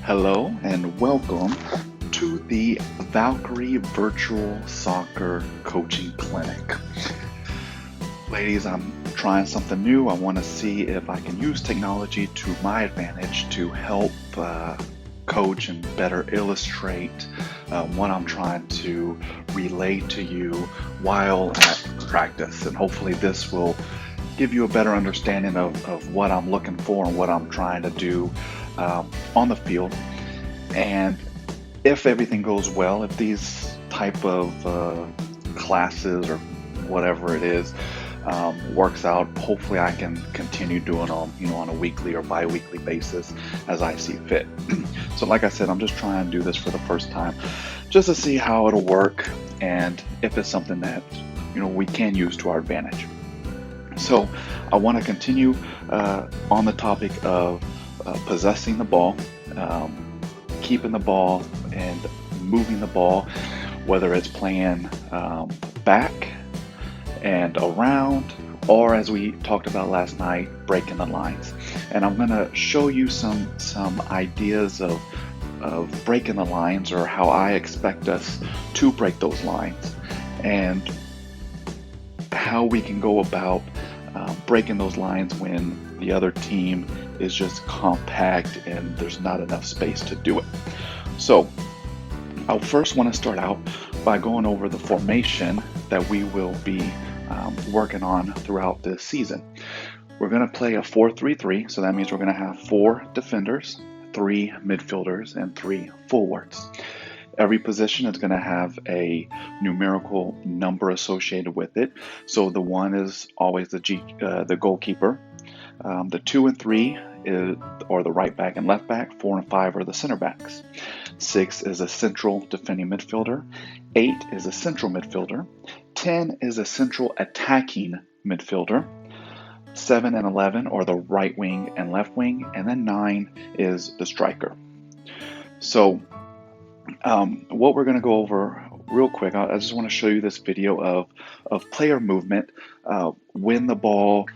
Hello and welcome to the Valkyrie Virtual Soccer Coaching Clinic. Ladies, I'm trying something new. I want to see if I can use technology to my advantage to help coach and better illustrate what I'm trying to relay to you while at practice. And hopefully this will give you a better understanding of what I'm looking for and what I'm trying to do on the field. And if everything goes well, if these type of classes or whatever it is works out, hopefully I can continue doing them, on a weekly or bi-weekly basis as I see fit. So like I said, I'm just trying to do this for the first time just to see how it'll work and if it's something that we can use to our advantage. So I want to continue on the topic of possessing the ball, keeping the ball and moving the ball, whether it's playing back and around, or as we talked about last night, breaking the lines. And I'm going to show you some ideas of breaking the lines, or how I expect us to break those lines, and how we can go about breaking those lines when the other team is just compact and there's not enough space to do it. So I first want to start out by going over the formation that we will be working on throughout this season. We're going to play a 4-3-3, so that means we're going to have 4 defenders, 3 midfielders, and 3 forwards. Every position is going to have a numerical number associated with it. So the 1 is always the goalkeeper. The 2 and 3 are the right back and left back. 4 and 5 are the center backs. 6 is a central defending midfielder. 8 is a central midfielder. 10 is a central attacking midfielder. 7 and 11 are the right wing and left wing. And then 9 is the striker. So what we're going to go over real quick, I just want to show you this video of player movement when the ball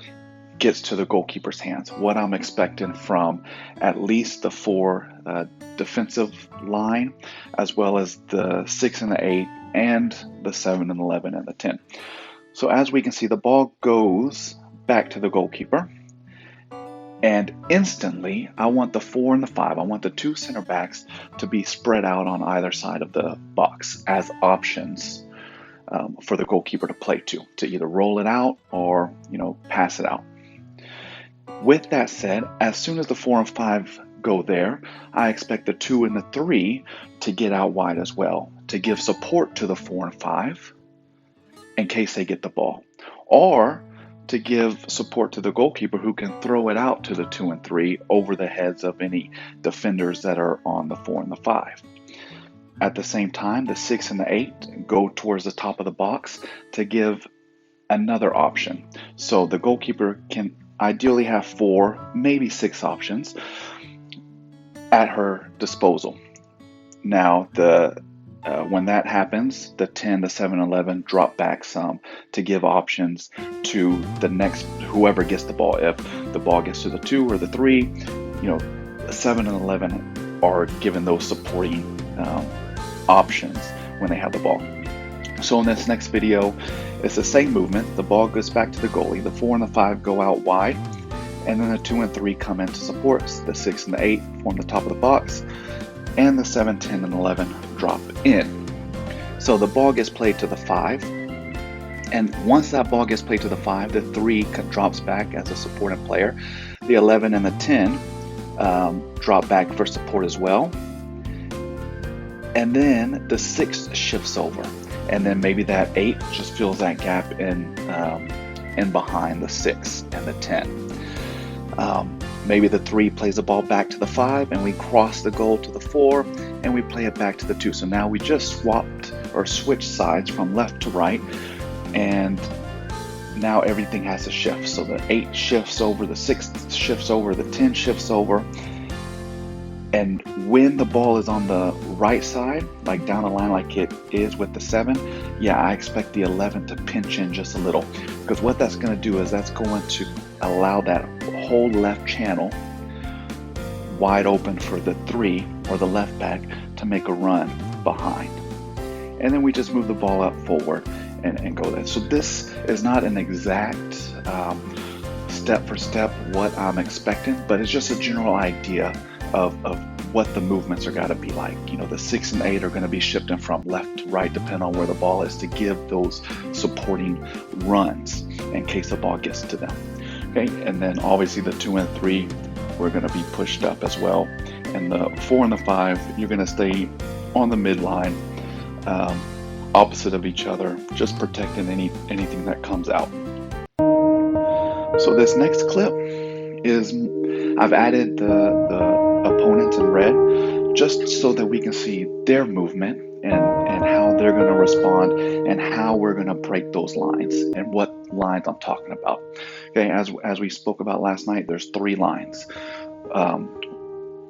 gets to the goalkeeper's hands, what I'm expecting from at least the 4 defensive line, as well as the 6 and the 8, and the 7 and 11 and the 10. So as we can see, the ball goes back to the goalkeeper, and instantly I want the 4 and the 5, I want the 2 center backs to be spread out on either side of the box as options for the goalkeeper to play to either roll it out or pass it out. With that said, as soon as the 4 and 5 go there, I expect the 2 and the 3 to get out wide as well, to give support to the 4 and 5 in case they get the ball, or to give support to the goalkeeper, who can throw it out to the 2 and 3 over the heads of any defenders that are on the 4 and the 5. At the same time, the 6 and the 8 go towards the top of the box to give another option. So the goalkeeper can ideally have 4, maybe 6 options at her disposal. Now, when that happens, the 10, the 7, 11 drop back some to give options to the next, whoever gets the ball. If the ball gets to the 2 or the 3, 7 and 11 are given those supporting options when they have the ball. So in this next video, it's the same movement. The ball goes back to the goalie. The 4 and the 5 go out wide, and then the 2 and 3 come in to support. The 6 and the 8 form the top of the box, and the 7, 10, and 11 drop in. So the ball gets played to the 5, and once that ball gets played to the 5, the 3 drops back as a supporting player. The 11 and the 10 drop back for support as well, and then the 6 shifts over. And then maybe that 8 just fills that gap in behind the 6 and the 10. Maybe the 3 plays the ball back to the 5, and we cross the goal to the 4, and we play it back to the 2. So now we just swapped or switched sides from left to right, and now everything has to shift. So the 8 shifts over, the 6 shifts over, the 10 shifts over. And when the ball is on the right side, like down the line like it is with the 7, I expect the 11 to pinch in just a little. Because what that's going to do is that's going to allow that whole left channel wide open for the 3 or the left back to make a run behind. And then we just move the ball up forward and go there. So this is not an exact step for step what I'm expecting, but it's just a general idea of what the movements are got to be like. You know, the 6 and 8 are going to be shifting from left to right depending on where the ball is to give those supporting runs in case the ball gets to them. Okay, and then obviously the 2 and 3 we're going to be pushed up as well, and the 4 and the 5 you're going to stay on the midline, opposite of each other, just protecting anything that comes out. So this next clip is I've added the opponents in red just so that we can see their movement and how they're going to respond and how we're going to break those lines and what lines I'm talking about. Okay, as we spoke about last night, there's 3 lines.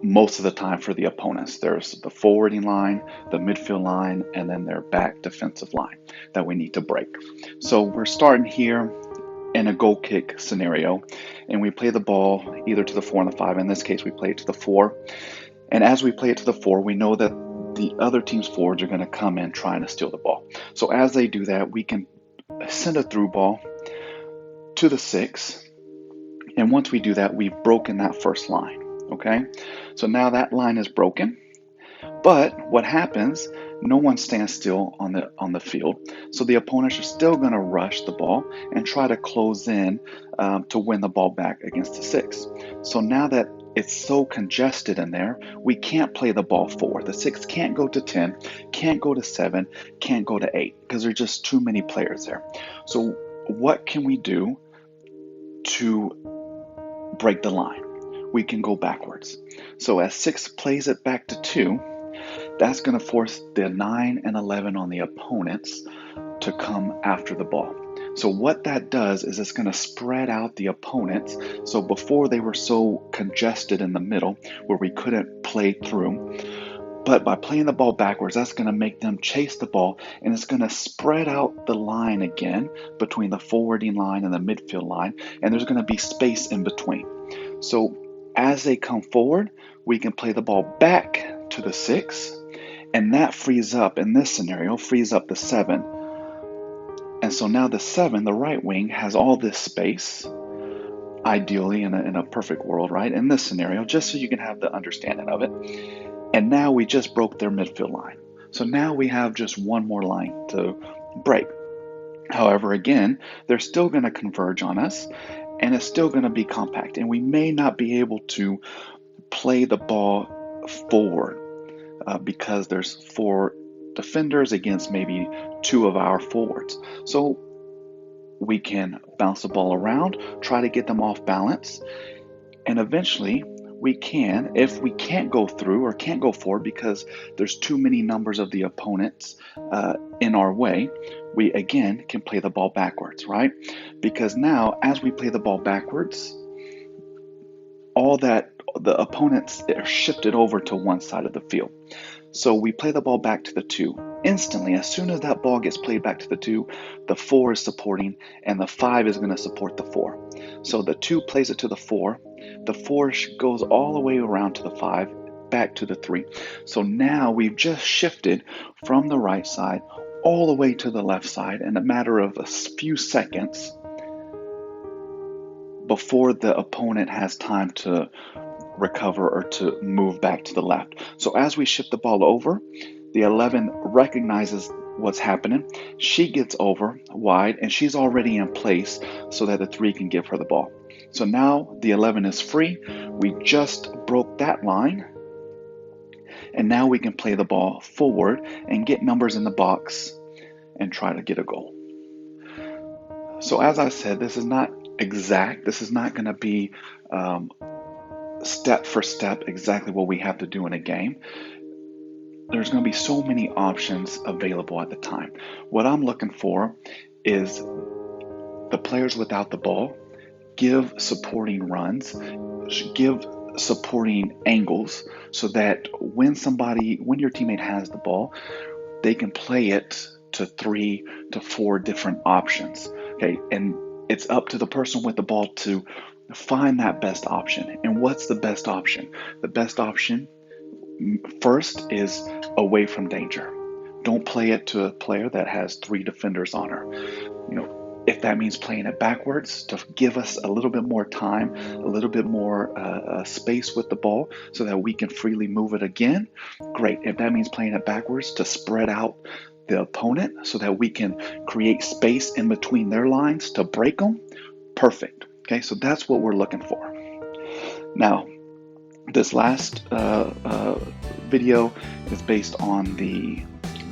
Most of the time for the opponents, there's the forwarding line, the midfield line, and then their back defensive line that we need to break. So we're starting here in a goal kick scenario, and we play the ball either to the 4 and the 5. In this case, we play it to the 4. And as we play it to the 4, we know that the other team's forwards are going to come in trying to steal the ball. So as they do that, we can send a through ball to the 6. And once we do that, we've broken that first line. Okay, so now that line is broken. But what happens? No one stands still on the field, so the opponents are still going to rush the ball and try to close in to win the ball back against the 6. So now that it's so congested in there, we can't play the ball forward. The 6 can't go to 10, can't go to 7, can't go to 8 because there's just too many players there. So what can we do to break the line? We can go backwards. So as 6 plays it back to 2, that's going to force the 9 and 11 on the opponents to come after the ball. So what that does is it's going to spread out the opponents. So before they were so congested in the middle where we couldn't play through, but by playing the ball backwards, that's going to make them chase the ball, and it's going to spread out the line again between the forwarding line and the midfield line, and there's going to be space in between. So as they come forward, we can play the ball back to the 6, and that frees up, in this scenario, frees up the 7. And so now the 7, the right wing, has all this space, ideally in a perfect world, right? In this scenario, just so you can have the understanding of it. And now we just broke their midfield line. So now we have just one more line to break. However, again, they're still going to converge on us, and it's still going to be compact, and we may not be able to play the ball forward because there's 4 defenders against maybe 2 of our forwards. So we can bounce the ball around, try to get them off balance, and eventually we can, if we can't go through or can't go forward because there's too many numbers of the opponents in our way, we again can play the ball backwards, right? Because now as we play the ball backwards, all that the opponents are shifted over to one side of the field. So we play the ball back to the 2. Instantly, as soon as that ball gets played back to the 2, the 4 is supporting, and the 5 is going to support the 4. So the 2 plays it to the 4. The 4 goes all the way around to the 5, back to the 3. So now we've just shifted from the right side all the way to the left side in a matter of a few seconds before the opponent has time to recover or to move back to the left. So as we shift the ball over, the 11 recognizes what's happening. She gets over wide, and she's already in place so that the 3 can give her the ball. So now the 11 is free. We just broke that line, and now we can play the ball forward and get numbers in the box and try to get a goal. So as I said, this is not exact. This is not going to be step for step exactly what we have to do in a game. There's going to be so many options available at the time. What I'm looking for is the players without the ball give supporting runs, give supporting angles, so that when your teammate has the ball, they can play it to 3 to 4 different options. Okay, and it's up to the person with the ball to find that best option. And what's the best option? The best option First is away from danger. Don't play it to a player that has 3 defenders on her. If that means playing it backwards to give us a little bit more time, a little bit more space with the ball so that we can freely move it again, great. If that means playing it backwards to spread out the opponent so that we can create space in between their lines to break them, perfect. Okay, so that's what we're looking for. Now, this last video is based on the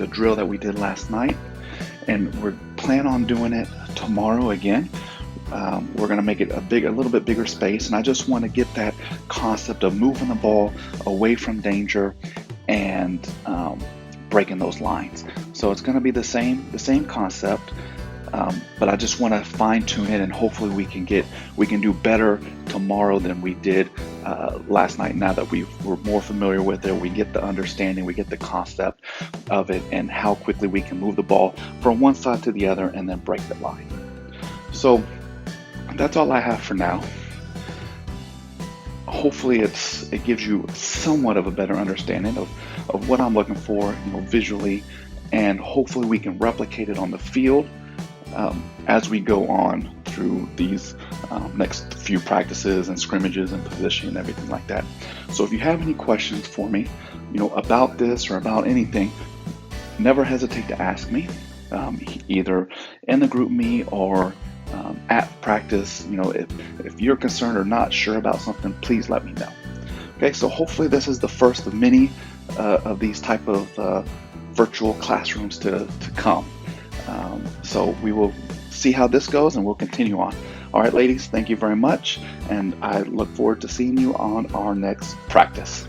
drill that we did last night, and we're planning on doing it tomorrow again. We're going to make it a little bit bigger space, and I just want to get that concept of moving the ball away from danger and breaking those lines. So it's going to be the same concept, but I just want to fine tune it, and hopefully we can do better tomorrow than we did last night. Now that we're more familiar with it, we get the understanding, we get the concept of it, and how quickly we can move the ball from one side to the other and then break the line. So that's all I have for now. Hopefully it gives you somewhat of a better understanding of what I'm looking for, visually, and hopefully we can replicate it on the field as we go on through these next few practices and scrimmages and positioning and everything like that. So if you have any questions for me, about this or about anything, never hesitate to ask me, either in the group me or at practice. If you're concerned or not sure about something, please let me know. Okay, so hopefully this is the first of many of these type of virtual classrooms to come. So we will see how this goes, and we'll continue on. All right, ladies, thank you very much, and I look forward to seeing you on our next practice.